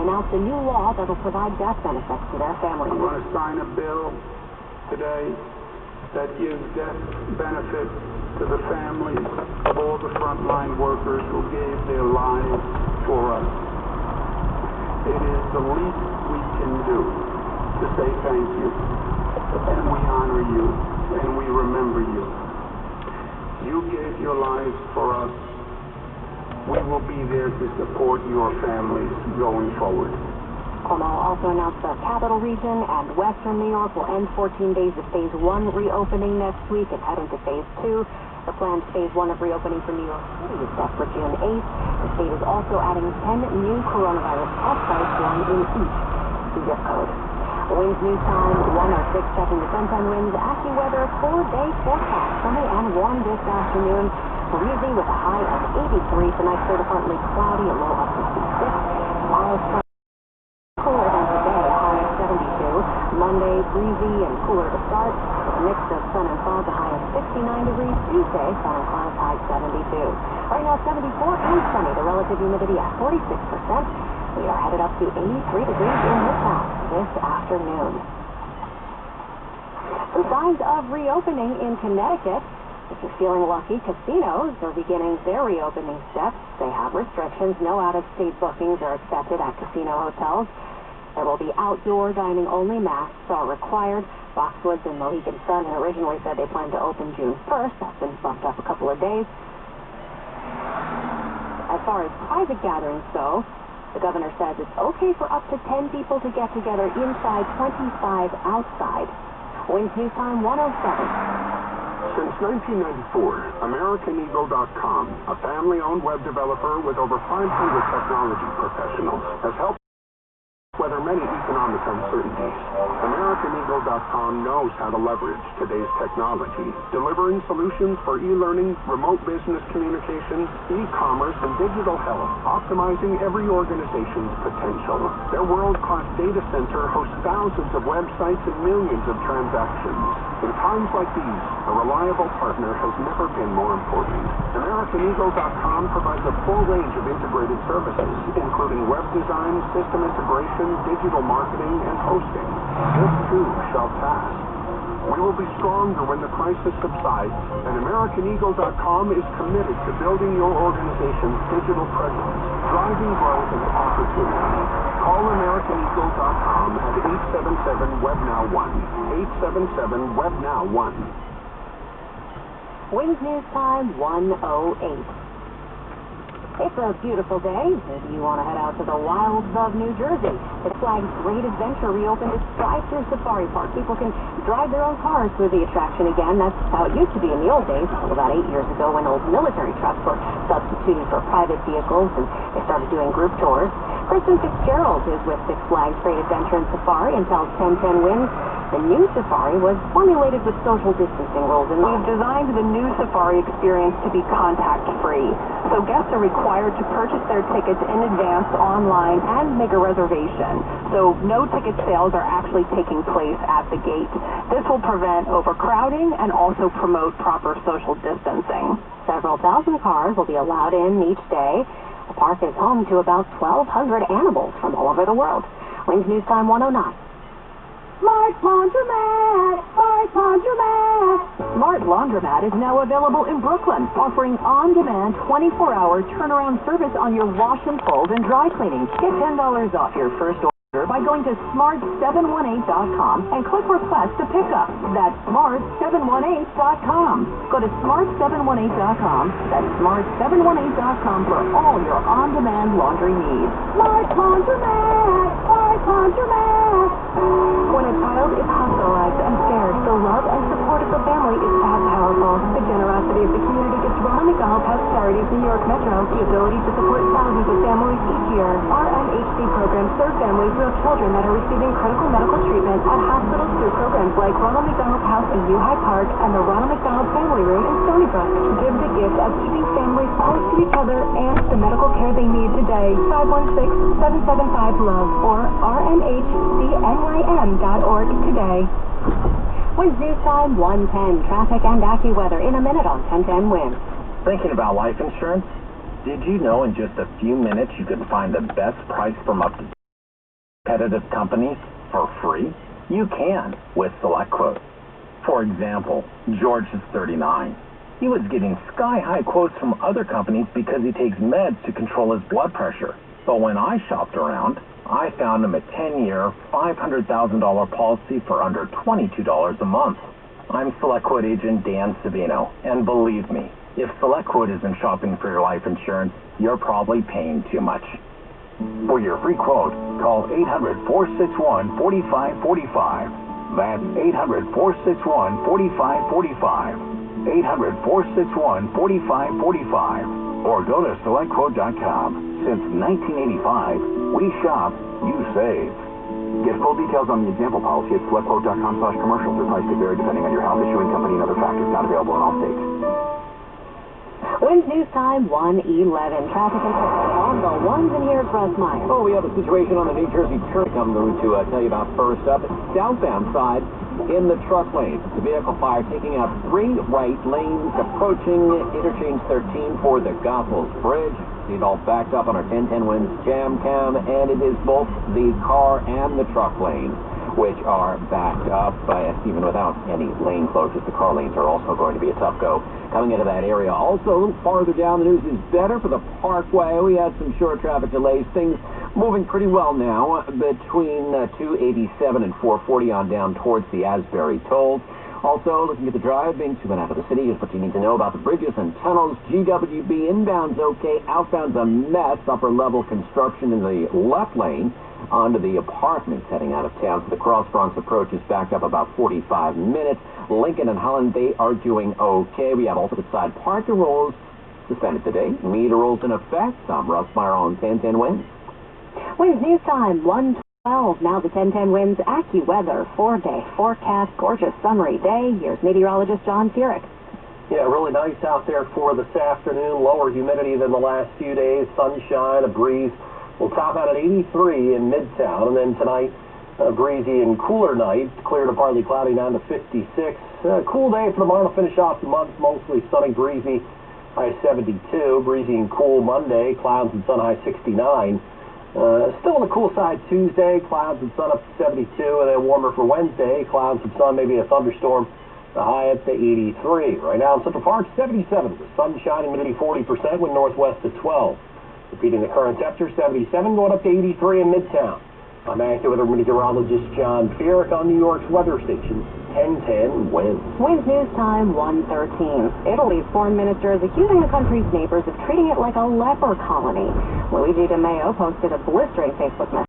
announced a new law that will provide death benefits to their families. I'm going to sign a bill today that gives death benefits to the families of all the frontline workers who gave their lives for us. It is the least we can do to say thank you, and we honor you, and we remember you. You gave your lives for us. We will be there to support your families going forward. Cuomo also announced the Capital Region and Western New York will end 14 days of Phase 1 reopening next week and head into Phase 2. The planned Phase 1 of reopening for New York City is set for June 8th. The state is also adding 10 new coronavirus test sites, one in each zip code. Winds news time, 106, checking the 10-10 winds. AccuWeather 4-day forecast, sunny and warm this afternoon. Breezy with a high of 83. Tonight, clear to partly cloudy, a low of 56. Tomorrow's cooler than today, a high of 72. Monday, breezy and cooler to start. A mix of sun and fog, a high of 69 degrees. Tuesday, sun and clouds, high 72. Right now, 74 and sunny. The relative humidity at 46%. We are headed up to 83 degrees in Midtown this afternoon. Some signs of reopening in Connecticut. If you're feeling lucky, casinos are beginning their reopening steps. They have restrictions. No out-of-state bookings are accepted at casino hotels. There will be outdoor dining only. Masks are required. Foxwoods and Mohegan Sun had originally said they plan to open June 1st. That's been bumped up a couple of days. As far as private gatherings go, the governor says it's okay for up to 10 people to get together inside, 25 outside. Winds news time 107. Since 1994, AmericanEagle.com, a family-owned web developer with over 500 technology professionals, has helped weather many economic uncertainties. AmericanEagle.com knows how to leverage today's technology, delivering solutions for e-learning, remote business communication, e-commerce, and digital health, optimizing every organization's potential. Their world-class data center hosts thousands of websites and millions of transactions. In times like these, a reliable partner has never been more important. AmericanEagle.com provides a full range of integrated services, including web design, system integration, digital marketing, and hosting. This too shall pass. We will be stronger when the crisis subsides, and AmericanEagle.com is committed to building your organization's digital presence, driving growth and opportunity. Call AmericanEagle.com at 877-WebNow1. 877-WebNow1. Winds news time 108. It's a beautiful day. Maybe you want to head out to the wilds of New Jersey. Six Flags Great Adventure reopened its drive-through safari park. People can drive their own cars through the attraction again. That's how it used to be in the old days, until about 8 years ago when old military trucks were substituted for private vehicles and they started doing group tours. Kristen Fitzgerald is with Six Flags Great Adventure and Safari and tells 1010 Winds the new safari was formulated with social distancing rules in mind. We've designed the new safari experience to be contact-free, so guests are required to purchase their tickets in advance online and make a reservation. So no ticket sales are actually taking place at the gate. This will prevent overcrowding and also promote proper social distancing. Several thousand cars will be allowed in each day. The park is home to about 1,200 animals from all over the world. Winds news time 109. Smart Laundromat! Smart Laundromat! Smart Laundromat is now available in Brooklyn, offering on-demand 24-hour turnaround service on your wash and fold and dry cleaning. Get $10 off your first order by going to smart718.com and click request to pick up. That's smart718.com. Go to smart718.com. That's smart718.com for all your on-demand laundry needs. Smart Laundromat! Smart Laundromat! When a child is hospitalized and scared, the love and support of the family is as powerful. The generosity of the community gives Ronald McDonald House Charities New York Metro the ability to support thousands of families each year. Our MHC programs serve families who have children that are receiving critical medical treatment at hospitals through programs like Ronald McDonald House in Ojai Park and the Ronald McDonald Family Room in Stony Brook. Give the gift of keeping families close to each other and the medical care they need today. 516-775-LOVE or rmhcnym.org today. Winds news time 110. Traffic and AccuWeather in a minute on 1010 Winds. Thinking about life insurance? Did you know in just a few minutes you could find the best price from up to competitive companies for free? You can with SelectQuote. For example, George is 39. He was getting sky-high quotes from other companies because he takes meds to control his blood pressure. But when I shopped around, I found him a 10-year, $500,000 policy for under $22 a month. I'm SelectQuote agent Dan Savino, and believe me, if SelectQuote isn't shopping for your life insurance, you're probably paying too much. For your free quote, call 800-461-4545. That's 800-461-4545. 800-461-4545. Or go to SelectQuote.com. Since 1985, we shop, you save. Get full details on the example policy at SelectQuote.com/commercials. The price could vary depending on your health, issuing company, and other factors. Not available in all states. Wins News Time 1:11. Traffic and on the ones in here, Russ Meyer. Oh, we have a situation on the New Jersey Turnpike I'm going to tell you about first up. Southbound side in the truck lane. The vehicle fire taking out 3 right lanes approaching interchange 13 for the Goethals Bridge. See it all backed up on our 1010 Wins Jam Cam, and it is both the car and the truck lanes which are backed up, even without any lane closures. The car lanes are also going to be a tough go coming into that area. Also, a little farther down, the news is better for the Parkway. We had some short traffic delays. Things moving pretty well now between 287 and 440 on down towards the Asbury Toll. Also, looking at the drive, being 2.5 of the city, is what you need to know about the bridges and tunnels. GWB inbound's okay, outbound's a mess. Upper level construction in the left lane onto the apartments heading out of town. So the Cross Bronx approach is backed up about 45 minutes. Lincoln and Holland, they are doing okay. We have alternate side parking rules suspended today. Meter rules in effect. I'm Russ Meyer on 1010 Wins. Wins News Time 1:12. Now the 1010 Wins AccuWeather 4-day forecast. Gorgeous summery day. Here's meteorologist John Furick. Yeah, really nice out there for this afternoon. Lower humidity than the last few days. Sunshine, a breeze. We'll top out at 83 in Midtown, and then tonight, a breezy and cooler night, clear to partly cloudy down to 56. Cool day for tomorrow to finish off the month, mostly sunny, breezy, high 72. Breezy and cool Monday, clouds and sun high 69. Still on the cool side Tuesday, clouds and sun up to 72, and then warmer for Wednesday, clouds and sun, maybe a thunderstorm, the high up to 83. Right now in Central Park, 77, with sunshine, humidity 40%, wind northwest at 12. Repeating the current temperature, 77, going up to 83 in Midtown. I'm AccuWeather meteorologist John Furick on New York's weather station, 1010 Wins. Wins News Time 1:13. Italy's foreign minister is accusing the country's neighbors of treating it like a leper colony. Luigi Di Maio posted a blistering Facebook message.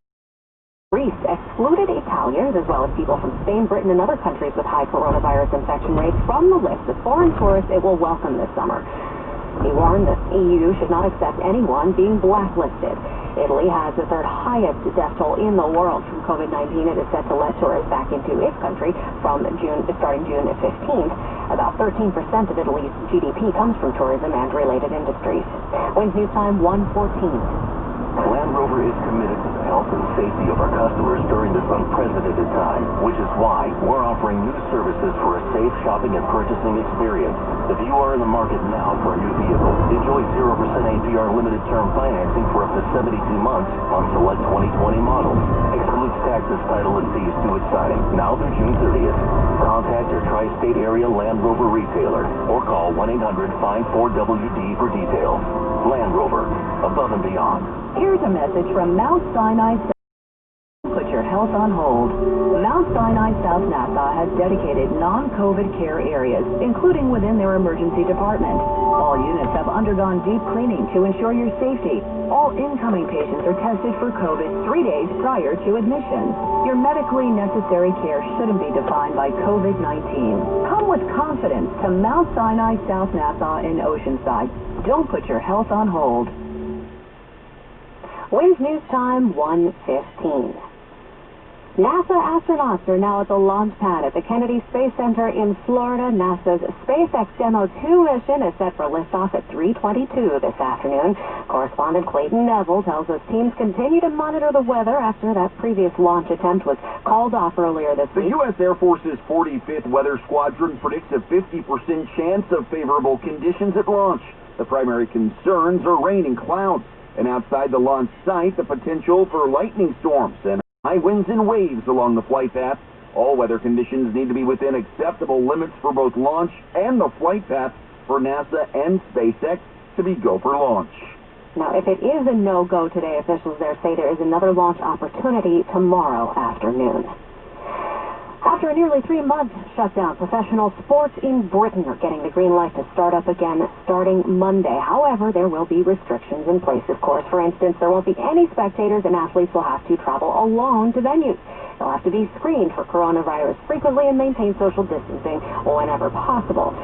Greece excluded Italians as well as people from Spain, Britain, and other countries with high coronavirus infection rates from the list of foreign tourists it will welcome this summer. He warned the EU should not accept anyone being blacklisted. Italy has the 3rd highest death toll in the world from COVID-19. It is set to let tourists back into its country starting June 15th. About 13% of Italy's GDP comes from tourism and related industries. Wins News Time 1:14. Land Rover is committed to the health and safety of our customers during this unprecedented time, which is why we're offering new services for a safe shopping and purchasing experience. If you are in the market now for a new vehicle, enjoy 0% APR limited term financing for up to 72 months on select 2020 models. Excludes taxes, title, and fees due at signing, now through June 30th. Contact your tri-state area Land Rover retailer or call 1-800-54WD for details. Land Rover, above and beyond. Here's a message from Mount Sinai. Put your health on hold. Mount Sinai South Nassau has dedicated non-COVID care areas, including within their emergency department. All units have undergone deep cleaning to ensure your safety. All incoming patients are tested for COVID 3 days prior to admission. Your medically necessary care shouldn't be defined by COVID-19. Come with confidence to Mount Sinai South Nassau in Oceanside. Don't put your health on hold. Wins News Time 1:15. NASA astronauts are now at the launch pad at the Kennedy Space Center in Florida. NASA's SpaceX Demo 2 mission is set for liftoff at 3:22 this afternoon. Correspondent Clayton Neville tells us teams continue to monitor the weather after that previous launch attempt was called off earlier this week. The U.S. Air Force's 45th Weather Squadron predicts a 50% chance of favorable conditions at launch. The primary concerns are rain and clouds, and outside the launch site, the potential for lightning storms and high high winds and waves along the flight path. All weather conditions need to be within acceptable limits for both launch and the flight path for NASA and SpaceX to be go for launch. Now, if it is a no-go today, officials there say there is another launch opportunity tomorrow afternoon. After a nearly 3-month shutdown, professional sports in Britain are getting the green light to start up again starting Monday. However, there will be restrictions in place, of course. For instance, there won't be any spectators, and athletes will have to travel alone to venues. They'll have to be screened for coronavirus frequently and maintain social distancing whenever possible.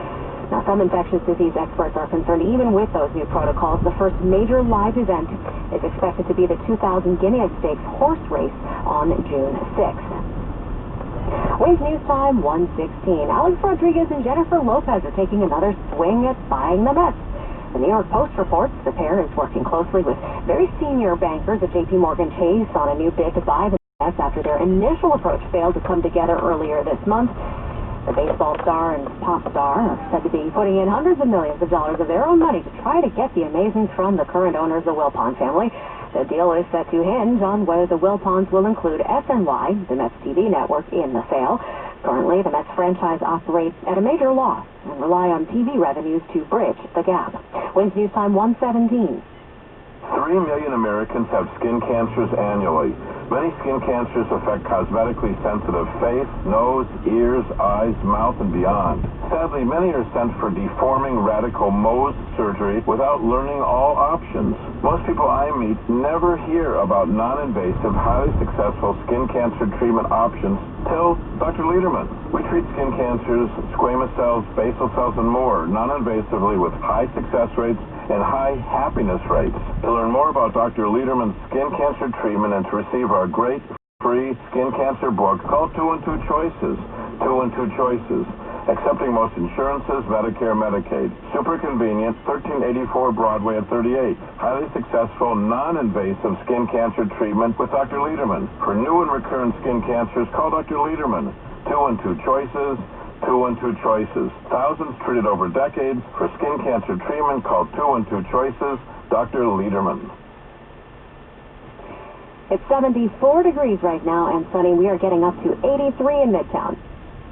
Now, some infectious disease experts are concerned even with those new protocols. The first major live event is expected to be the 2000 Guineas Stakes horse race on June 6th. Wings News Time 1:16. Alex Rodriguez and Jennifer Lopez are taking another swing at buying the Mets. The New York Post reports the pair is working closely with very senior bankers at J.P. Morgan Chase on a new bid to buy the Mets after their initial approach failed to come together earlier this month. The baseball star and pop star are said to be putting in hundreds of millions of dollars of their own money to try to get the amazing from the current owners, the Wilpon family. The deal is set to hinge on whether the Wilpons will include SNY, the Mets TV network, in the sale. Currently, the Mets franchise operates at a major loss and rely on TV revenues to bridge the gap. Wins News Time 1:17. 3 million Americans have skin cancers annually. Many skin cancers affect cosmetically sensitive face, nose, ears, eyes, mouth, and beyond. Sadly, many are sent for deforming radical Mohs surgery without learning all options. Most people I meet never hear about non-invasive, highly successful skin cancer treatment options till Dr. Lederman. We treat skin cancers, squamous cells, basal cells, and more non-invasively with high success rates and high happiness rates. To learn more about Dr. Lederman's skin cancer treatment and to receive our great free skin cancer book, call 212 Choices. 212 Choices. Accepting most insurances, Medicare, Medicaid. Super convenient, 1384 Broadway at 38. Highly successful, non-invasive skin cancer treatment with Dr. Lederman. For new and recurrent skin cancers, call Dr. Lederman. 212 Choices. 212 Choices. Thousands treated over decades. For skin cancer treatment, call 212 Choices. Dr. Lederman. It's 74 degrees right now and sunny. We are getting up to 83 in Midtown.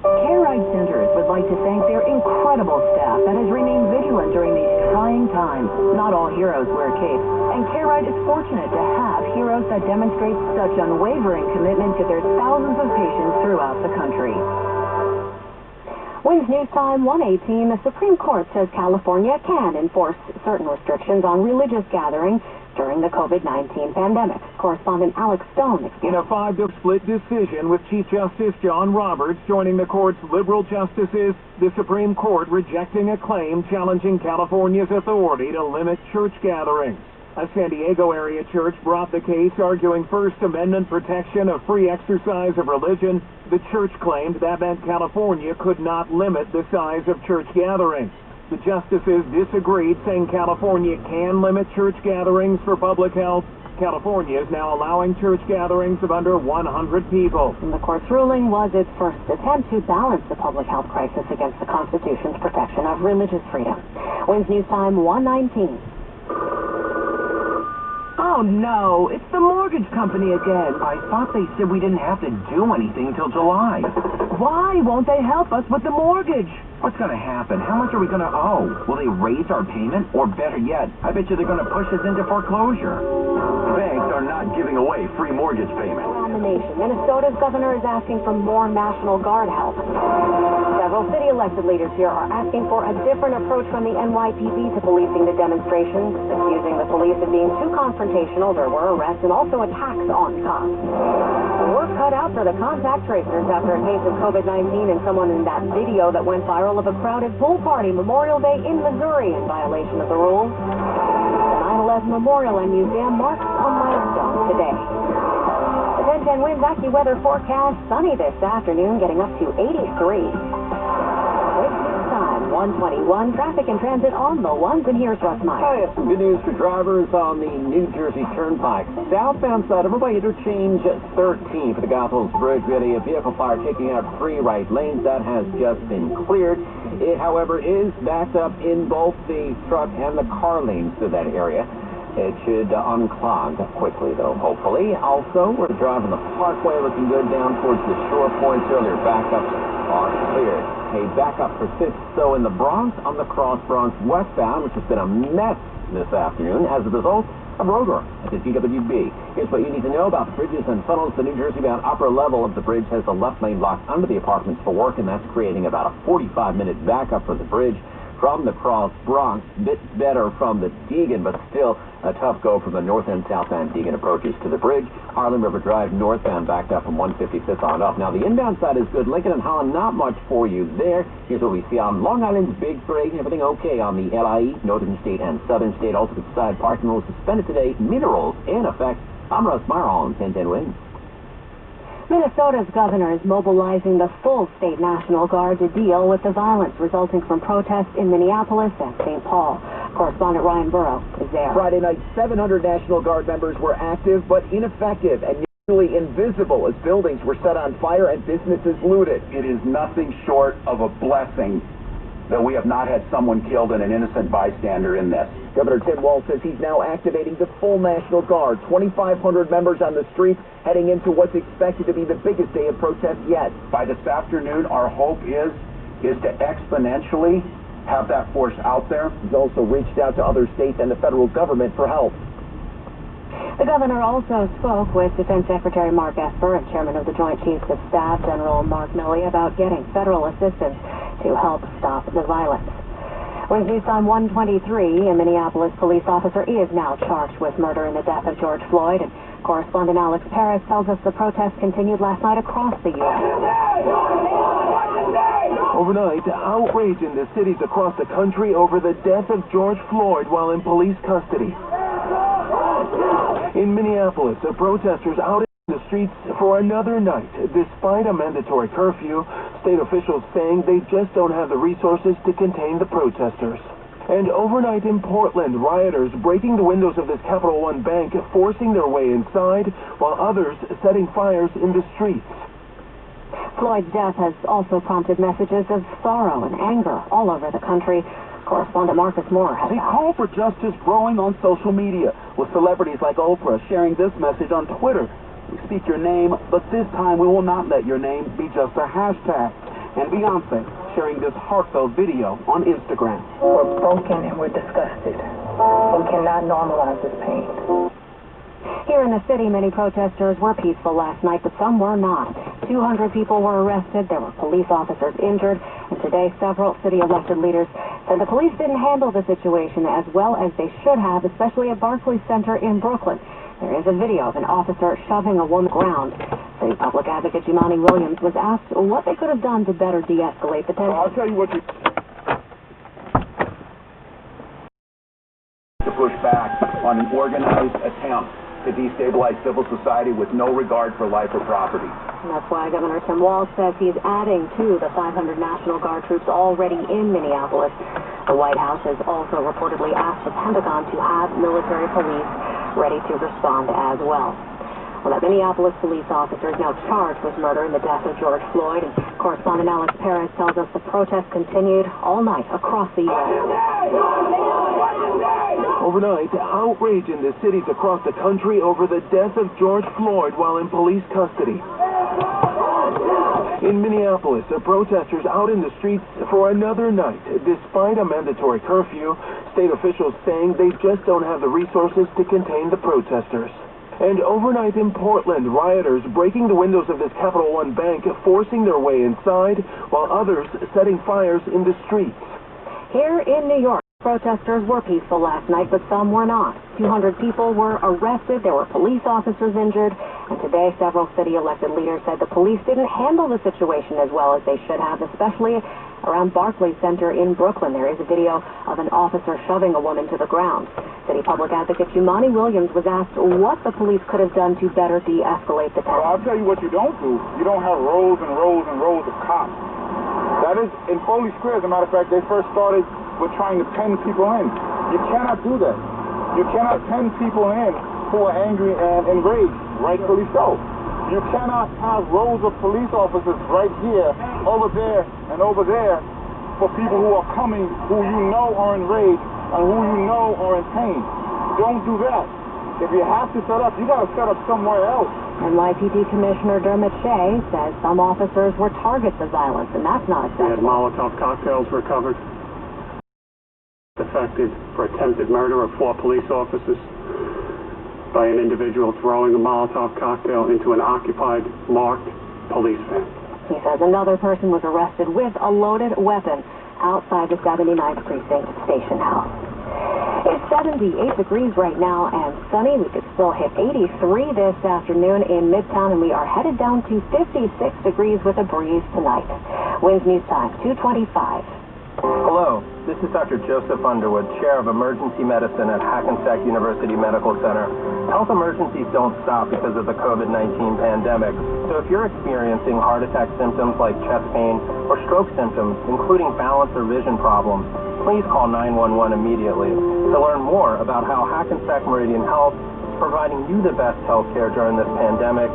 Care-Ride Centers would like to thank their incredible staff that has remained vigilant during these trying times. Not all heroes wear capes, and Care-Ride is fortunate to have heroes that demonstrate such unwavering commitment to their thousands of patients throughout the country. Wins News Time 1:18. The Supreme Court says California can enforce certain restrictions on religious gatherings during the COVID-19 pandemic. Correspondent Alex Stone explains. In a 5-split decision with Chief Justice John Roberts joining the court's liberal justices, the Supreme Court rejecting a claim challenging California's authority to limit church gatherings. A San Diego area church brought the case arguing First Amendment protection of free exercise of religion. The church claimed that meant California could not limit the size of church gatherings. The justices disagreed, saying California can limit church gatherings for public health. California is now allowing church gatherings of under 100 people. And the court's ruling was its first attempt to balance the public health crisis against the Constitution's protection of religious freedom. Wins News Time 1:19. Oh no, it's the mortgage company again. I thought they said we didn't have to do anything until July. Why won't they help us with the mortgage? What's going to happen? How much are we going to owe? Will they raise our payment? Or better yet, I bet you they're going to push us into foreclosure. Banks are not giving away free mortgage payments. Around the nation, Minnesota's governor is asking for more National Guard help. Several city elected leaders here are asking for a different approach from the NYPD to policing the demonstrations, accusing the police of being too confrontational. There were arrests and also attacks on cops. The work cut out for the contact tracers after a case of COVID-19 and someone in that video that went viral of a crowded pool party Memorial Day in Missouri in violation of the rules. The 9/11 Memorial and Museum marks a milestone today. The 10-10 Winds AccuWeather forecast, sunny this afternoon, getting up to 83. Time 1:21. Traffic and transit on the ones, and here's Russ Meyer. I have some good news for drivers on the New Jersey Turnpike. Southbound side over by Interchange 13 for the Goethals Bridge. We had a vehicle fire taking out 3 right lanes. That has just been cleared. It, however, is backed up in both the truck and the car lanes to that area. It should unclog quickly, though, hopefully. Also, we're driving the Parkway, looking good down towards the shore points earlier. Backups are cleared. A backup persists, though, in the Bronx on the Cross Bronx westbound, which has been a mess this afternoon as a result of road work at the DWB. Here's what you need to know about the bridges and tunnels. The New Jersey-bound upper level of the bridge has the left lane blocked under the apartments for work, and that's creating about a 45-minute backup for the bridge from the Cross Bronx. Bit better from the Deegan, but still a tough go from the north and southbound Deegan approaches to the bridge. Harlem River Drive northbound backed up from 155th on up. Now, the inbound side is good. Lincoln and Holland, not much for you there. Here's what we see on Long Island's Big Three. Everything okay on the LIE, Northern State and Southern State. Alternate side parking rules suspended today. Meter rolls in effect. I'm Russ Meyer on 1010 Wins. Minnesota's governor is mobilizing the full state National Guard to deal with the violence resulting from protests in Minneapolis and St. Paul. Correspondent Ryan Burrow is there. Friday night, 700 National Guard members were active but ineffective and nearly invisible as buildings were set on fire and businesses looted. It is nothing short of a blessing that we have not had someone killed and an innocent bystander in this. Governor Tim Walz says he's now activating the full National Guard, 2,500 members on the streets heading into what's expected to be the biggest day of protest yet. By this afternoon, our hope is to exponentially have that force out there. He's also reached out to other states and the federal government for help. The governor also spoke with Defense Secretary Mark Esper and Chairman of the Joint Chiefs of Staff, General Mark Milley, about getting federal assistance to help stop the violence. With news on 123, a Minneapolis police officer is now charged with murder in the death of George Floyd, and correspondent Alex Paris tells us the protests continued last night across the U.S. Overnight, outrage in the cities across the country over the death of George Floyd while in police custody. In Minneapolis, the protesters out in the streets for another night, despite a mandatory curfew, state officials saying they just don't have the resources to contain the protesters. And overnight in Portland, rioters breaking the windows of this Capital One bank, forcing their way inside, while others setting fires in the streets. Floyd's death has also prompted messages of sorrow and anger all over the country. Correspondent Marcus Moore has The call for justice growing on social media, with celebrities like Oprah sharing this message on Twitter. We speak your name, but this time we will not let your name be just a hashtag. And Beyonce sharing this heartfelt video on Instagram. We're broken and we're disgusted. We cannot normalize this pain. Here in the city, many protesters were peaceful last night, but some were not. 200 people were arrested, there were police officers injured, and today several city elected leaders said the police didn't handle the situation as well as they should have, especially at Barclays Center in Brooklyn. There is a video of an officer shoving a woman ground. City Public Advocate Jimani Williams was asked what they could have done to better de-escalate the tension. I'll tell you what you... To push back on an organized attempt to destabilize civil society with no regard for life or property. And that's why Governor Tim Walz says he's adding to the 500 National Guard troops already in Minneapolis. The White House has also reportedly asked the Pentagon to have military police ready to respond as well. Well, that Minneapolis police officer is now charged with murder in the death of George Floyd, and correspondent Alex Paris tells us the protests continued all night across the U.S. Overnight, outrage in the cities across the country over the death of George Floyd while in police custody. In Minneapolis, the protesters out in the streets for another night, despite a mandatory curfew, state officials saying they just don't have the resources to contain the protesters. And overnight in Portland, rioters breaking the windows of this Capital One bank, forcing their way inside, while others setting fires in the streets. Here in New York, protesters were peaceful last night, but some were not. 200 people were arrested, there were police officers injured, and today several city elected leaders said the police didn't handle the situation as well as they should have, especially around Barclays Center in Brooklyn. There is a video of an officer shoving a woman to the ground. City Public Advocate Jimani Williams was asked what the police could have done to better de-escalate the tension. Well, I'll tell you what you don't do. You don't have rows and rows and rows of cops. That is, in Foley Square, as a matter of fact, they first started with trying to pen people in. You cannot do that. You cannot pen people in who are angry and enraged, rightfully so. You cannot have rows of police officers right here, over there, and over there for people who are coming, who you know are enraged and who you know are in pain. don't do that. If you have to set up, you got to set up somewhere else. NYPD Commissioner Dermot Shea says some officers were targets of violence, and that's not We had acceptable. Molotov cocktails recovered. Affected for attempted murder of 4 police officers by an individual throwing a Molotov cocktail into an occupied, marked police van. He says another person was arrested with a loaded weapon outside the 79th Precinct Station House. It's 78 degrees right now and sunny. We could still hit 83 this afternoon in Midtown, and we are headed down to 56 degrees with a breeze tonight. Winds News Time, 2:25. Hello, this is Dr. Joseph Underwood, Chair of Emergency Medicine at Hackensack University Medical Center. Health emergencies don't stop because of the COVID-19 pandemic, so if you're experiencing heart attack symptoms like chest pain or stroke symptoms, including balance or vision problems, please call 911 immediately. To learn more about how Hackensack Meridian Health is providing you the best health care during this pandemic,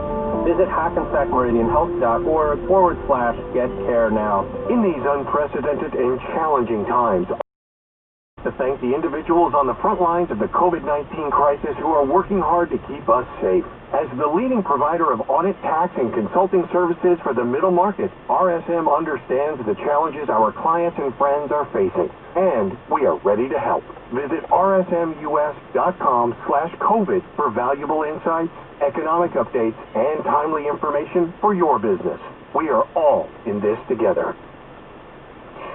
visit hackensackmeridianhealth.org/getcarenow. In these unprecedented and challenging times, to thank the individuals on the front lines of the COVID-19 crisis who are working hard to keep us safe. As the leading provider of audit, tax, and consulting services for the middle market, RSM understands the challenges our clients and friends are facing, and we are ready to help. Visit rsmus.com/COVID for valuable insights, economic updates, and timely information for your business. We are all in this together.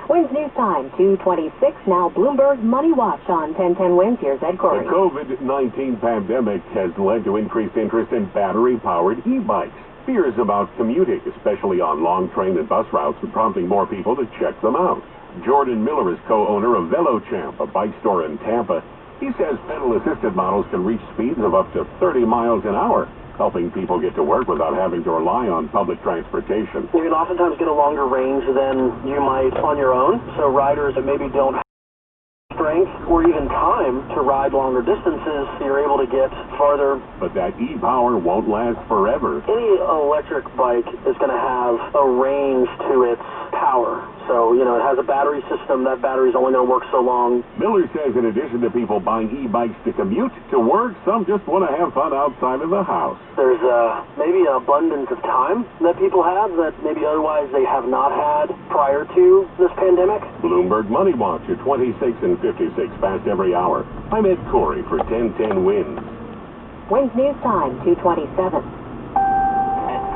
Winds News Time, 2:26. Now Bloomberg Money Watch on 1010 Winds. Here's Ed Corey. The COVID-19 pandemic has led to increased interest in battery-powered e-bikes. Fears about commuting, especially on long train and bus routes, are prompting more people to check them out. Jordan Miller is co-owner of VeloChamp, a bike store in Tampa. He says pedal-assisted models can reach speeds of up to 30 miles an hour, helping people get to work without having to rely on public transportation. You can oftentimes get a longer range than you might on your own, so riders that maybe don't have strength or even time to ride longer distances, you're able to get farther. But that e-power won't last forever. Any electric bike is going to have a range to its power. So, it has a battery system. That battery's only going to work so long. Miller says in addition to people buying e-bikes to commute to work, some just want to have fun outside of the house. There's maybe an abundance of time that people have that maybe otherwise they have not had prior to this pandemic. Bloomberg Money Watch at 26 and 56 past every hour. I'm Ed Corey for 1010 Winds. Winds News Time, 2:27.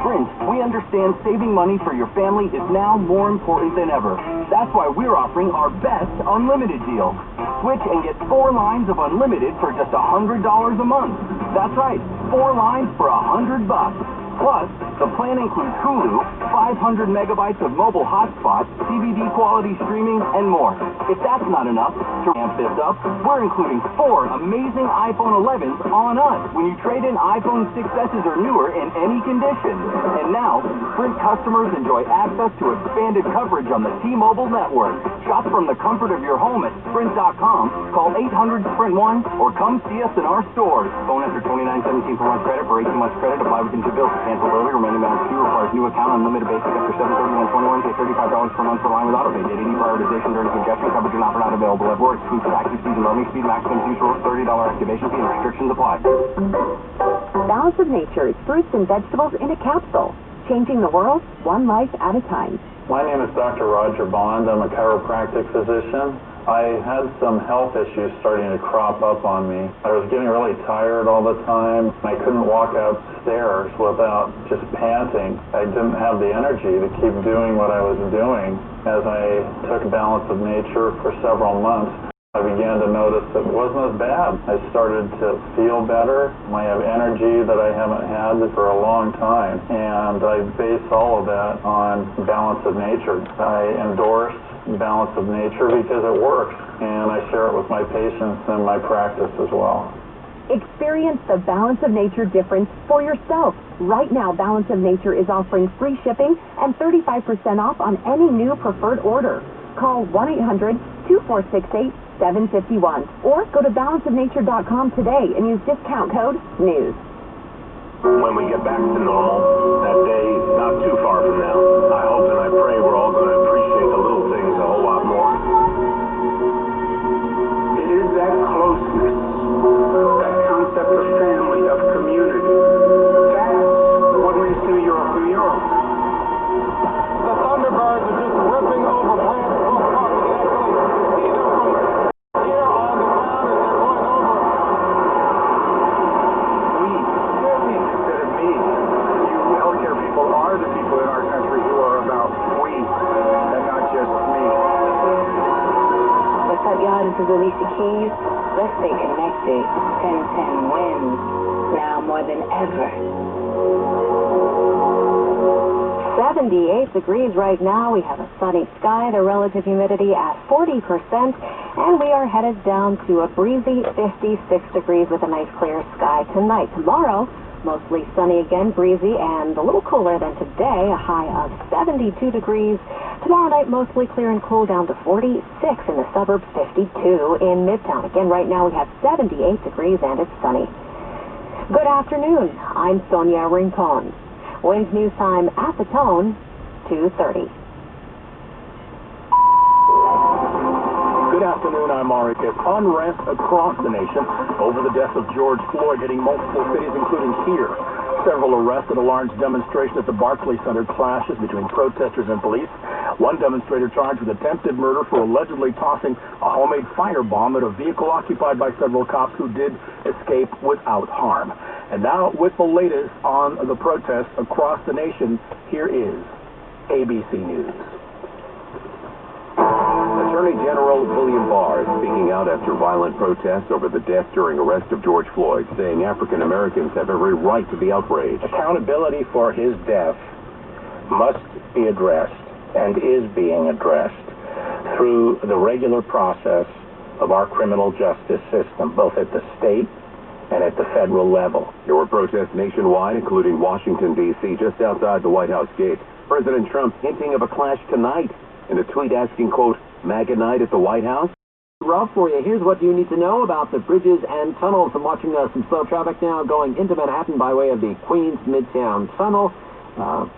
Sprint, we understand saving money for your family is now more important than ever. That's why we're offering our best unlimited deal. Switch and get 4 lines of unlimited for just $100 a month. That's right, 4 lines for $100. Plus, the plan includes Hulu, 500 megabytes of mobile hotspot, DVD quality streaming, and more. If that's not enough, to ramp this up, we're including 4 amazing iPhone 11s on us when you trade in iPhone 6S's or newer in any condition. And now, Sprint customers enjoy access to expanded coverage on the T-Mobile network. Shop from the comfort of your home at Sprint.com, call 800-SPRINT-1, or come see us in our stores. Phone after 2917 per month credit. For 18 months credit, apply within 2 bills. Cancel early, remaining balance due, requires new account, unlimited basic after 7/31/21, pay $35 per month per line with autopay. Date any prioritization during congestion, coverage and offer not available at work. Exclusive active season roaming speed, maximum use rules, $30 activation fee, and restrictions apply. Balance of Nature is fruits and vegetables in a capsule, changing the world one life at a time. My name is Dr. Roger Bond. I'm a chiropractic physician. I had some health issues starting to crop up on me. I was getting really tired all the time. I couldn't walk upstairs without just panting. I didn't have the energy to keep doing what I was doing. As I took Balance of Nature for several months, I began to notice that it wasn't as bad. I started to feel better. I have energy that I haven't had for a long time, and I base all of that on Balance of Nature. I endorse Balance of Nature because it works, and I share it with my patients in my practice as well. Experience the Balance of Nature difference for yourself. Right now, Balance of Nature is offering free shipping and 35% off on any new preferred order. Call 1-800-2468-751 or go to balanceofnature.com today and use discount code NEWS. When we get back to normal, that day not too far from now, I hope and I pray we're all going to appreciate the little things a whole lot more. It is that closeness €2. The Thunderbirds are just ripping over plants so far. You can actually see them from here on the ground as they're going over. We instead of me. You healthcare people are the people in our country who are about we and not just me. What's up, y'all? This is Alicia Keys. Let's stay connected. 1010 wins. Now more than ever. 78 degrees right now. We have a sunny sky, the relative humidity at 40%, and we are headed down to a breezy 56 degrees with a nice clear sky tonight. Tomorrow, mostly sunny again, breezy, and a little cooler than today, a high of 72 degrees. Tomorrow night, mostly clear and cool, down to 46 in the suburbs, 52 in Midtown. Again, right now we have 78 degrees and it's sunny. Good afternoon. I'm Sonia Rincon. Winds news time at the tone, 2:30. Good afternoon, I'm Marcus. Unrest across the nation over the death of George Floyd hitting multiple cities, including here. Several arrested. A large demonstration at the Barclays Center clashes between protesters and police. One demonstrator charged with attempted murder for allegedly tossing a homemade firebomb at a vehicle occupied by several cops who did escape without harm. And now, with the latest on the protests across the nation, here is ABC News. Attorney General William Barr is speaking out after violent protests over the death during arrest of George Floyd, saying African Americans have every right to be outraged. Accountability for his death must be addressed and is being addressed through the regular process of our criminal justice system, both at the state and at the federal level. There were protests nationwide, including Washington, D.C., just outside the White House gate. President Trump hinting of a clash tonight in a tweet asking, quote, MAGA night at the White House? Rough for you. Here's what you need to know about the bridges and tunnels. I'm watching some slow traffic now going into Manhattan by way of the Queens Midtown Tunnel.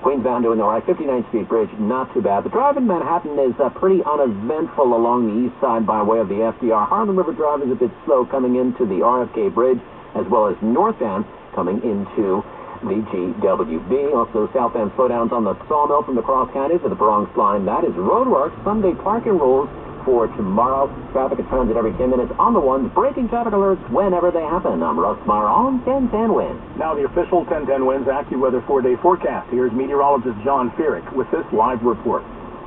Queensbound doing all right. 59th Street Bridge, not too bad. The drive in Manhattan is pretty uneventful along the east side by way of the FDR. Harlem River Drive is a bit slow coming into the RFK Bridge, as well as northbound coming into the GWB. Also, southbound slowdowns on the Sawmill from the Cross County to the Bronx line. That is roadwork. Sunday parking rules for tomorrow. Traffic at transit every 10 minutes on the ones. Breaking traffic alerts whenever they happen. I'm Russ Meyer on 1010 Wins. Now the official 1010 Wins AccuWeather 4-day forecast. Here's meteorologist John Feerick with this live report.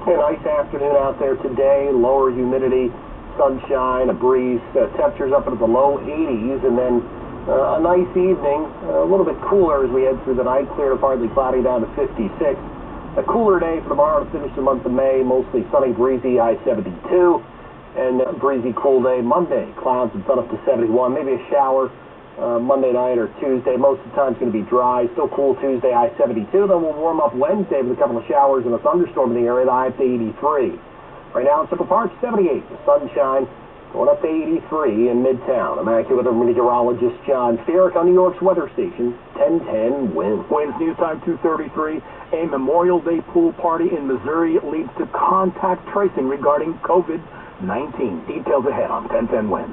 A nice afternoon out there today. Lower humidity, sunshine, a breeze. Temperatures up into the low 80s, and then a nice evening, a little bit cooler as we head through the night, clear to partly cloudy down to 56. A cooler day for tomorrow to finish the month of May, mostly sunny, breezy, high 72, and a breezy, cool day Monday. Clouds and sun up to 71, maybe a shower Monday night or Tuesday. Most of the time it's going to be dry, still cool Tuesday, high 72. Then we'll warm up Wednesday with a couple of showers and a thunderstorm in the area, the high up to 83. Right now in Central Park, 78, the sunshine. Going up to 83 in Midtown. I'm AccuWeather meteorologist John Feerick on New York's weather station, 1010 Wins. Wins news time 2:33. A Memorial Day pool party in Missouri leads to contact tracing regarding COVID-19. Details ahead on 1010 Wins.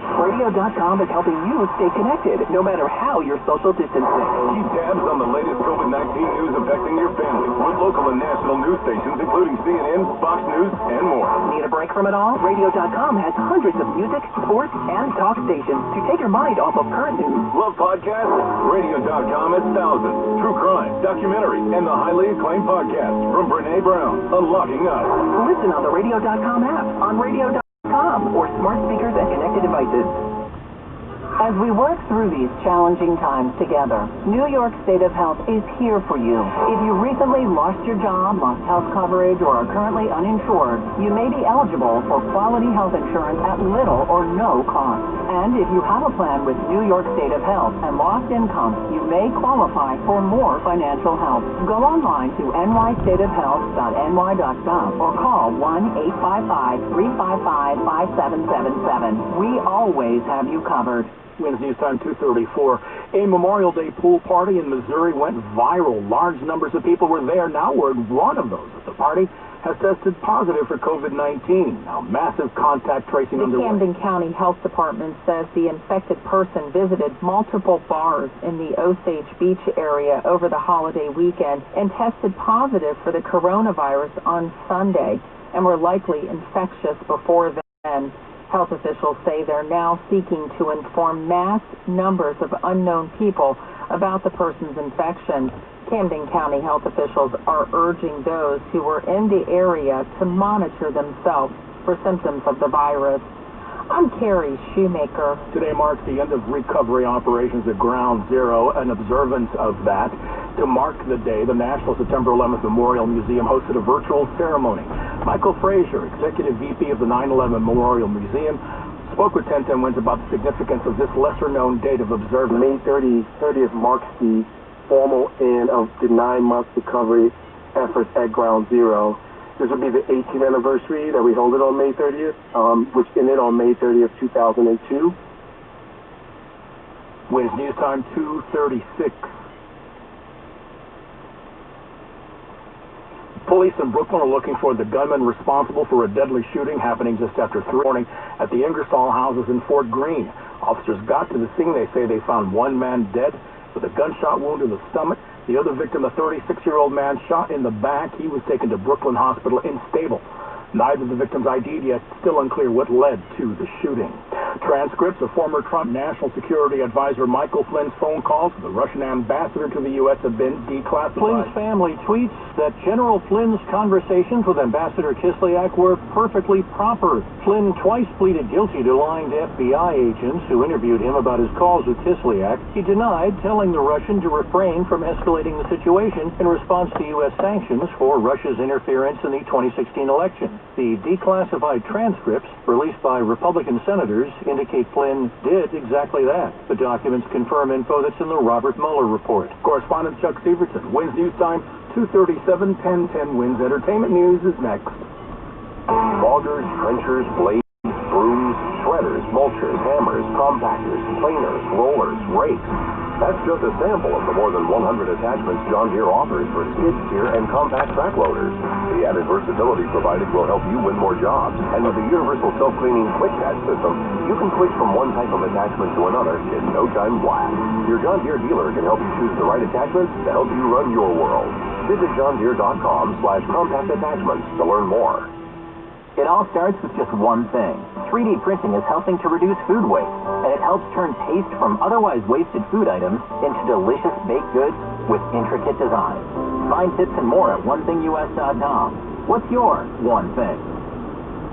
Radio.com is helping you stay connected, no matter how you're social distancing. Keep tabs on the latest COVID-19 news affecting your family with local and national news stations, including CNN, Fox News, and more. Need a break from it all? Radio.com has hundreds of music, sports, and talk stations to take your mind off of current news. Love podcasts? Radio.com has thousands. True crime, documentary, and the highly acclaimed podcast from Brene Brown, Unlocking Us. Listen on the Radio.com app, on Radio.com, or smart speakers and connected devices. As we work through these challenging times together, New York State of Health is here for you. If you recently lost your job, lost health coverage, or are currently uninsured, you may be eligible for quality health insurance at little or no cost. And if you have a plan with New York State of Health and lost income, you may qualify for more financial help. Go online to nystateofhealth.ny.gov or call 1-855-355-5777. We always have you covered. Wins news time 2:34. A Memorial Day pool party in Missouri went viral. Large numbers of people were there. Now word one of those at the party has tested positive for COVID-19. Now, massive contact tracing The underway. Camden County Health Department says the infected person visited multiple bars in the Osage Beach area over the holiday weekend and tested positive for the coronavirus on Sunday and were likely infectious before then. Health officials say they're now seeking to inform mass numbers of unknown people about the person's infection. Camden County health officials are urging those who were in the area to monitor themselves for symptoms of the virus. I'm Carrie Shoemaker. Today marks the end of recovery operations at Ground Zero. An observance of that. To mark the day, the National September 11th Memorial Museum hosted a virtual ceremony. Michael Frazier, Executive VP of the 9/11 Memorial Museum, spoke with 1010 Wins about the significance of this lesser-known date of observance. May 30th marks the formal end of the 9-month recovery efforts at Ground Zero. This will be the 18th anniversary that we hold it on May 30th, which ended on May 30th, 2002. Wins News Time 2:36. Police in Brooklyn are looking for the gunman responsible for a deadly shooting happening just after 3 morning at the Ingersoll houses in Fort Greene. Officers got to the scene. They say they found one man dead with a gunshot wound in the stomach. The other victim, a 36-year-old man, shot in the back. He was taken to Brooklyn Hospital unstable. Neither of the victims ID'd yet. Still unclear what led to the shooting. Transcripts of former Trump National Security Advisor Michael Flynn's phone calls to the Russian ambassador to the U.S. have been declassified. Flynn's family tweets that General Flynn's conversations with Ambassador Kislyak were perfectly proper. Flynn twice pleaded guilty to lying to FBI agents who interviewed him about his calls with Kislyak. He denied telling the Russian to refrain from escalating the situation in response to U.S. sanctions for Russia's interference in the 2016 election. The declassified transcripts released by Republican senators indicate Flynn did exactly that. The documents confirm info that's in the Robert Mueller report. Correspondent Chuck Severson, Wins News Time 2:37, 1010 Wins. Entertainment News is next. Loggers, trenchers, blades, brooms, shredders, mulchers, hammers, compactors, planers, rollers, rakes. That's just a sample of the more than 100 attachments John Deere offers for skid steer and compact track loaders. The added versatility provided will help you win more jobs. And with the universal self-cleaning quick catch system, you can switch from one type of attachment to another in no time flat. Your John Deere dealer can help you choose the right attachments to help you run your world. Visit johndeere.com/compact attachments to learn more. It all starts with just one thing. 3D printing is helping to reduce food waste, and it helps turn taste from otherwise wasted food items into delicious baked goods with intricate designs. Find tips and more at onethingus.com. What's your one thing?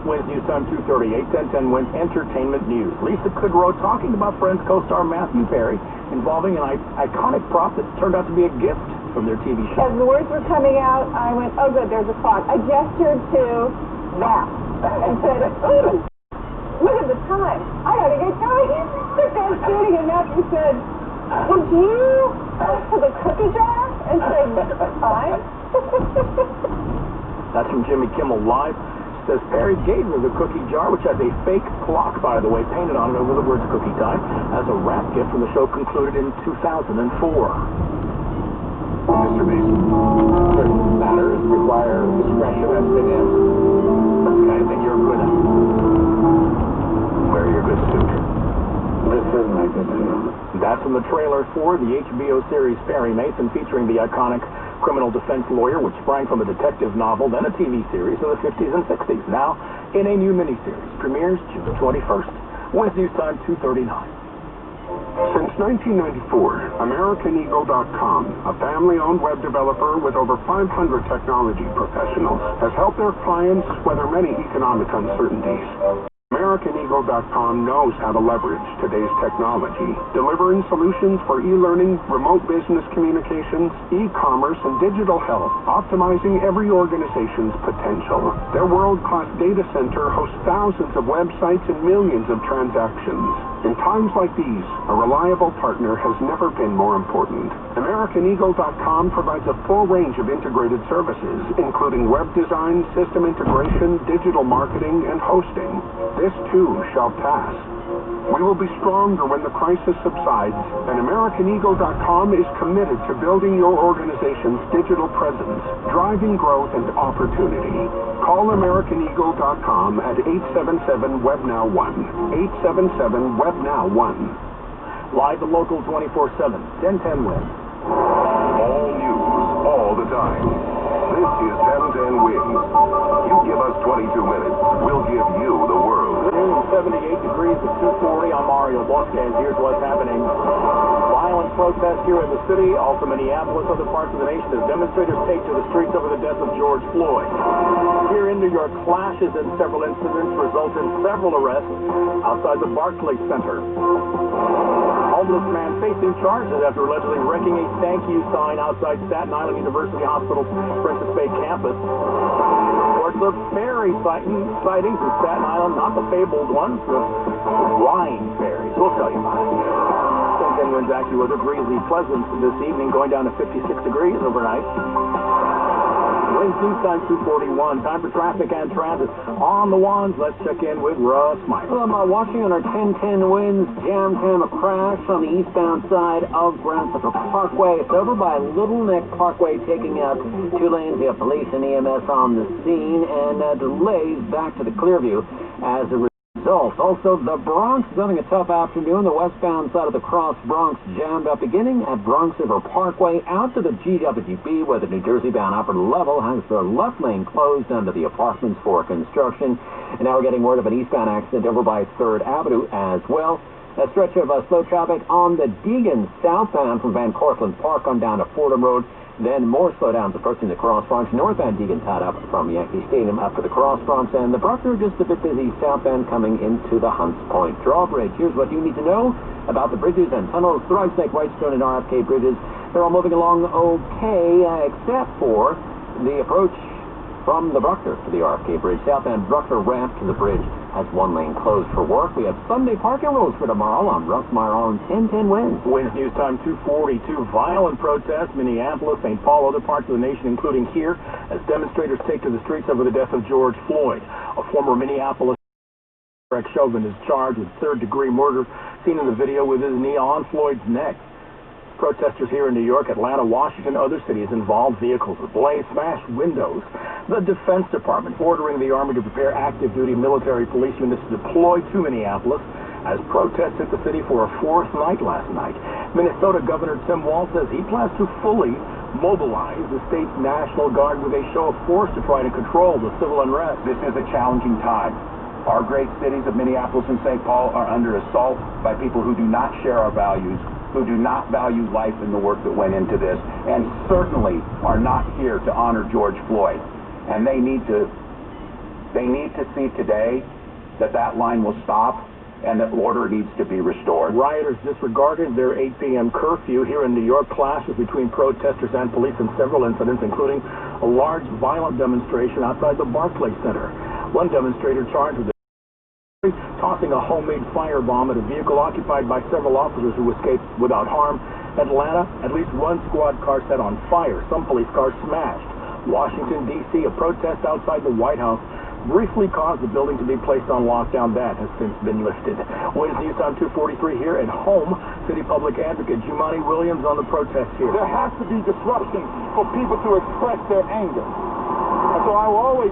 Wins News Time 2:38, 1010 Wins Entertainment News. Lisa Kudrow talking about Friends co-star Matthew Perry involving an iconic prop that turned out to be a gift from their TV show. As the words were coming out, I went, oh good, there's a clock. I gestured to that and said, ooh, look at the time. I gotta get going. Took that shooting and Matthew said, did you go to the cookie jar? And said, time? That's from Jimmy Kimmel Live. Says Perry gave her the cookie jar, which has a fake clock, by the way, painted on it over the words cookie time, as a wrap gift when the show concluded in 2004. Mr. Mason, certain matters require discretion and finesse. That's the kind of thing you're good at. Wear your good suit. This is my good suit. That's from the trailer for the HBO series Perry Mason, featuring the iconic criminal defense lawyer, which sprang from a detective novel, then a TV series in the 50s and 60s. Now, in a new miniseries, premieres June 21st. Wins News Time 2:39. Since 1994, AmericanEagle.com, a family-owned web developer with over 500 technology professionals, has helped their clients weather many economic uncertainties. AmericanEagle.com knows how to leverage today's technology, delivering solutions for e-learning, remote business communications, e-commerce, and digital health, optimizing every organization's potential. Their world-class data center hosts thousands of websites and millions of transactions. In times like these, a reliable partner has never been more important. AmericanEagle.com provides a full range of integrated services, including web design, system integration, digital marketing, and hosting. This too shall pass. We will be stronger when the crisis subsides, and AmericanEagle.com is committed to building your organization's digital presence, driving growth and opportunity. Call AmericanEagle.com at 877-WebNow1. 877-WebNow1. Live and local 24/7. 1010 Wins. All news, all the time. This is 1010 Wins. You give us 22 minutes, we'll give you the world. Noon, 78 degrees at 2:40. I'm Mario Bosquez. Here's what's happening. Violent protest here in the city, also Minneapolis, other parts of the nation, as demonstrators take to the streets over the death of George Floyd. Here in New York, clashes in several incidents result in several arrests outside the Barclays Center. Homeless man facing charges after allegedly wrecking a thank you sign outside Staten Island University Hospital's Princess Bay campus. Reports of fairy sightings in Staten Island, not the fabled ones, the flying fairies. We'll tell you about it. 10 Winds AccuWeather, breezy, pleasant this evening, going down to 56 degrees overnight. Winds news time 2:41. Time for traffic and transit. On the ones, let's check in with Russ Meyer. Well, I'm watching on our 1010 Winds jam a crash on the eastbound side of Grand Central Parkway. It's over by Little Neck Parkway, taking up 2 lanes. You have police and EMS on the scene, and delays back to the Clearview as a result. Also, the Bronx is having a tough afternoon. The westbound side of the Cross Bronx jammed up, beginning at Bronx River Parkway out to the GWB, where the New Jersey bound upper level has the left lane closed under the apartments for construction. And now we're getting word of an eastbound accident over by 3rd Avenue as well. A stretch of slow traffic on the Deegan southbound from Van Cortlandt Park on down to Fordham Road. Then more slowdowns approaching the Cross Bronx. Northbound Deegan tied up from Yankee Stadium up to the Cross Bronx, and the Bruckner just a bit busy southbound coming into the Hunts Point Drawbridge. Here's what you need to know about the bridges and tunnels. Through Snake, Whitestone, and RFK bridges. They're all moving along okay, except for the approach from the Bruckner to the RFK bridge. Southbound Bruckner ramp to the bridge has 1 lane closed for work. We have Sunday parking rules for tomorrow. I'm Russ Meyer on 1010 Winds. Winds news time 2:42. Violent protests, Minneapolis, St. Paul, other parts of the nation, including here, as demonstrators take to the streets over the death of George Floyd. A former Minneapolis Chauvin is charged with 3rd-degree murder, seen in the video with his knee on Floyd's neck. Protesters here in New York, Atlanta, Washington, other cities involved vehicles ablaze, smashed windows. The Defense Department ordering the Army to prepare active-duty military police units to deploy to Minneapolis as protests hit the city for a 4th night last night. Minnesota Governor Tim Walz says he plans to fully mobilize the state's National Guard with a show of force to try to control the civil unrest. This is a challenging time. Our great cities of Minneapolis and St. Paul are under assault by people who do not share our values, who do not value life and the work that went into this, and certainly are not here to honor George Floyd. And they need to see today that line will stop and that order needs to be restored. Rioters disregarded their 8 p.m. curfew here in New York. Clashes between protesters and police in several incidents, including a large violent demonstration outside the Barclays Center. One demonstrator charged with tossing a homemade firebomb at a vehicle occupied by several officers who escaped without harm. Atlanta, at least 1 squad car set on fire. Some police cars smashed. Washington, D.C., a protest outside the White House briefly caused the building to be placed on lockdown. That has since been lifted. Winds news time 2:43 here at home. City Public Advocate Jumani Williams on the protest here. There has to be disruption for people to express their anger. And so I will always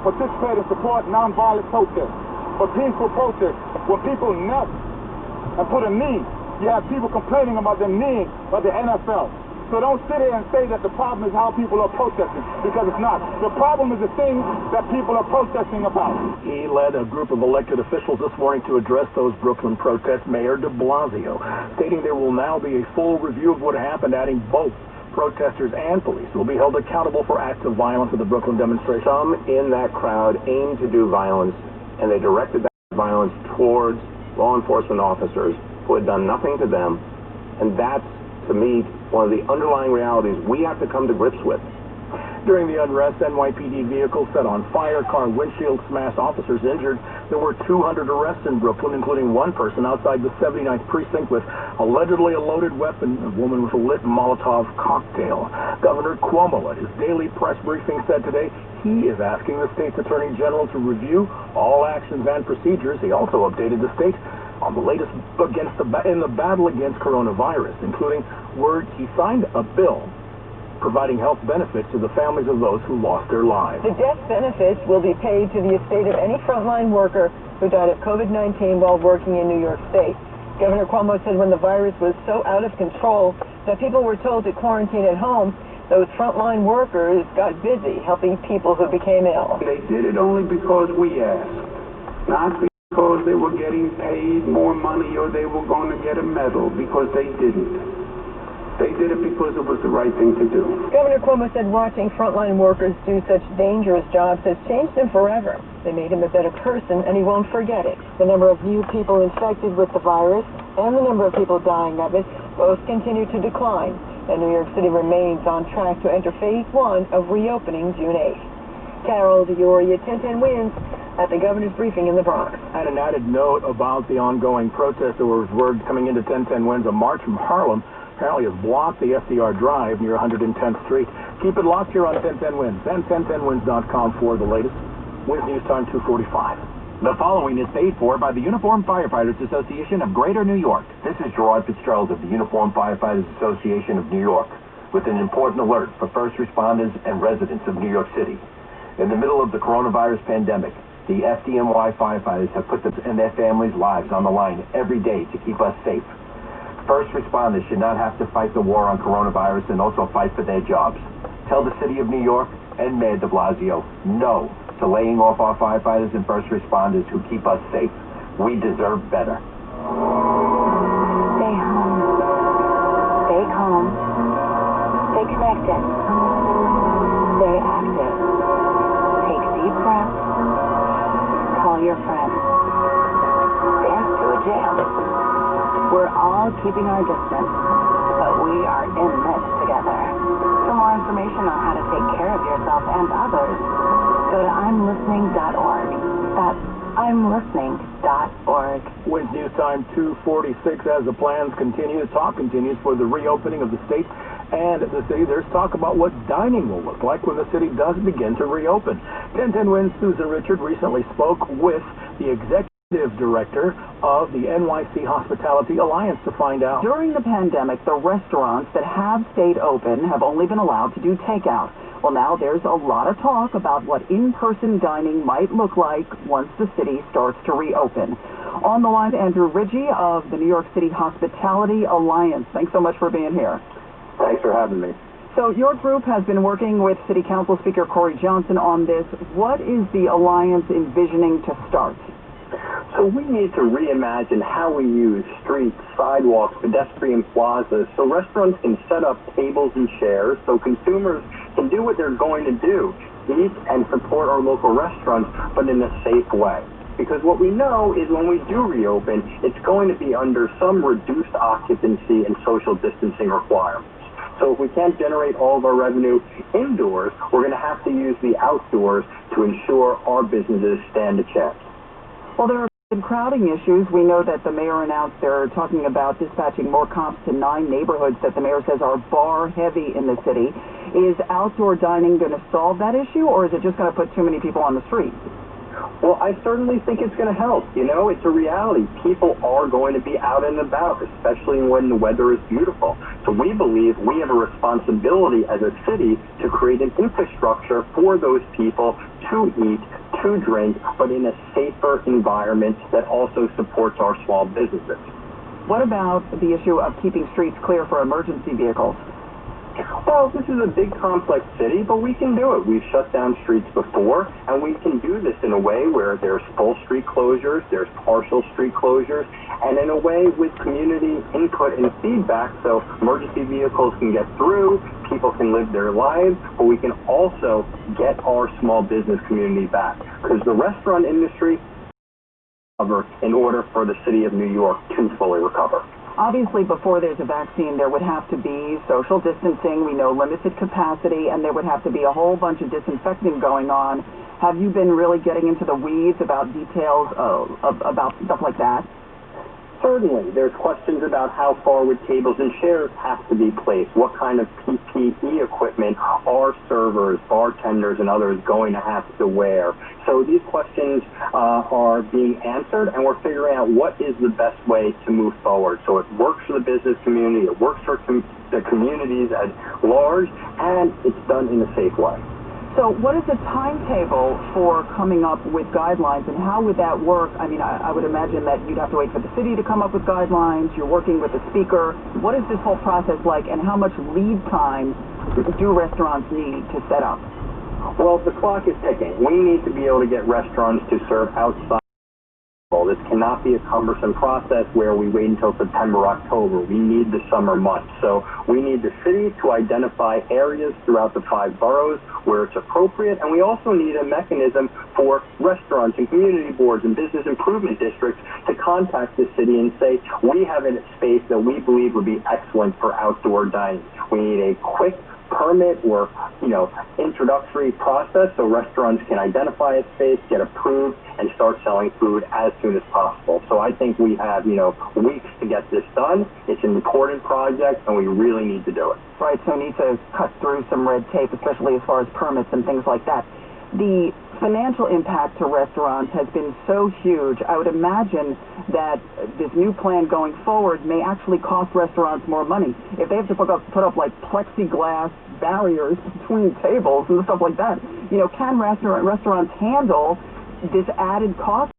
participate and support nonviolent protests. But peaceful protests, where people knelt and put a knee. You have people complaining about them kneeing by the NFL. So don't sit here and say that the problem is how people are protesting, because it's not. The problem is the things that people are protesting about. He led a group of elected officials this morning to address those Brooklyn protests. Mayor de Blasio stating there will now be a full review of what happened, adding both protesters and police will be held accountable for acts of violence at the Brooklyn demonstration. Some in that crowd aimed to do violence, and they directed that violence towards law enforcement officers who had done nothing to them. And that's, to me, one of the underlying realities we have to come to grips with. During the unrest, NYPD vehicles set on fire, car windshield smashed, officers injured. There were 200 arrests in Brooklyn, including one person outside the 79th precinct with allegedly a loaded weapon, a woman with a lit Molotov cocktail. Governor Cuomo, at his daily press briefing, said today he is asking the state's attorney general to review all actions and procedures. He also updated the state on the latest in the battle against coronavirus, including word he signed a bill providing health benefits to the families of those who lost their lives. The death benefits will be paid to the estate of any frontline worker who died of COVID-19 while working in New York State. Governor Cuomo said when the virus was so out of control that people were told to quarantine at home, those frontline workers got busy helping people who became ill. They did it only because we asked, not because they were getting paid more money or they were going to get a medal, because they didn't. They did it because it was the right thing to do. Governor Cuomo said watching frontline workers do such dangerous jobs has changed him forever. They made him a better person, and he won't forget it. The number of new people infected with the virus and the number of people dying of it both continue to decline, and New York City remains on track to enter Phase 1 of reopening June 8th. Carol DeOria, 1010 Wins, at the governor's briefing in the Bronx. And an added note about the ongoing protest. There was word coming into 1010 Wins, a march from Harlem apparently has blocked the FDR Drive near 110th Street. Keep it locked here on 1010 Wins and 1010wins.com for the latest. Wins News Time 2:45. The following is paid for by the Uniformed Firefighters Association of Greater New York. This is Gerard Fitzgerald of the Uniformed Firefighters Association of New York with an important alert for first responders and residents of New York City. In the middle of the coronavirus pandemic, the FDNY firefighters have put them and their families' lives on the line every day to keep us safe. First responders should not have to fight the war on coronavirus and also fight for their jobs. Tell the City of New York and Mayor de Blasio no to laying off our firefighters and first responders who keep us safe. We deserve better. Stay home. Stay calm. Stay connected. Stay active. Take deep breaths. Call your friends. Dance to a jam. We're all keeping our distance, but we are in this together. For more information on how to take care of yourself and others, go to imlistening.org. That's imlistening.org. Wins News Time 2:46 as the plans continue. Talk continues for the reopening of the state and the city. There's talk about what dining will look like when the city does begin to reopen. 1010 Wins Susan Richard recently spoke with the executive director of the NYC Hospitality Alliance to find out. During the pandemic, the restaurants that have stayed open have only been allowed to do takeout. Well, now there's a lot of talk about what in-person dining might look like once the city starts to reopen. On the line, Andrew Ridgie of the New York City Hospitality Alliance. Thanks so much for being here. Thanks for having me. So your group has been working with City Council Speaker Corey Johnson on this. What is the Alliance envisioning to start? So we need to reimagine how we use streets, sidewalks, pedestrian plazas, so restaurants can set up tables and chairs, so consumers can do what they're going to do, eat and support our local restaurants, but in a safe way. Because what we know is when we do reopen, it's going to be under some reduced occupancy and social distancing requirements. So if we can't generate all of our revenue indoors, we're going to have to use the outdoors to ensure our businesses stand a chance. Well, there have been crowding issues. We know that the mayor announced they're talking about dispatching more cops to 9 neighborhoods that the mayor says are bar-heavy in the city. Is outdoor dining going to solve that issue, or is it just going to put too many people on the street? Well, I certainly think it's going to help. You know, it's a reality. People are going to be out and about, especially when the weather is beautiful. So we believe we have a responsibility as a city to create an infrastructure for those people to eat, to drink, but in a safer environment that also supports our small businesses. What about the issue of keeping streets clear for emergency vehicles? Well, this is a big, complex city, but we can do it. We've shut down streets before, and we can do this in a way where there's full street closures, there's partial street closures, and in a way with community input and feedback so emergency vehicles can get through, people can live their lives, but we can also get our small business community back. Because the restaurant industry in order for the city of New York to fully recover. Obviously, before there's a vaccine, there would have to be social distancing, we know limited capacity, and there would have to be a whole bunch of disinfecting going on. Have you been really getting into the weeds about details about stuff like that? Certainly, there's questions about how far would tables and chairs have to be placed. What kind of PPE equipment are servers, bartenders, and others going to have to wear? So these questions are being answered, and we're figuring out what is the best way to move forward. So it works for the business community, it works for the communities at large, and it's done in a safe way. So what is the timetable for coming up with guidelines, and how would that work? I mean, I would imagine that you'd have to wait for the city to come up with guidelines. You're working with the speaker. What is this whole process like, and how much lead time do restaurants need to set up? Well, the clock is ticking. We need to be able to get restaurants to serve outside. This cannot be a cumbersome process where we wait until September, October. We need the summer months. So we need the city to identify areas throughout the 5 boroughs where it's appropriate, and we also need a mechanism for restaurants and community boards and business improvement districts to contact the city and say, we have a space that we believe would be excellent for outdoor dining. We need a quick permit or, introductory process so restaurants can identify a space, get approved, and start selling food as soon as possible. So I think we have, weeks to get this done. It's an important project, and we really need to do it. Right, so need to cut through some red tape, especially as far as permits and things like that. The financial impact to restaurants has been so huge. I would imagine that this new plan going forward may actually cost restaurants more money. If they have to put up like plexiglass barriers between tables and stuff like that, can restaurants handle this added cost?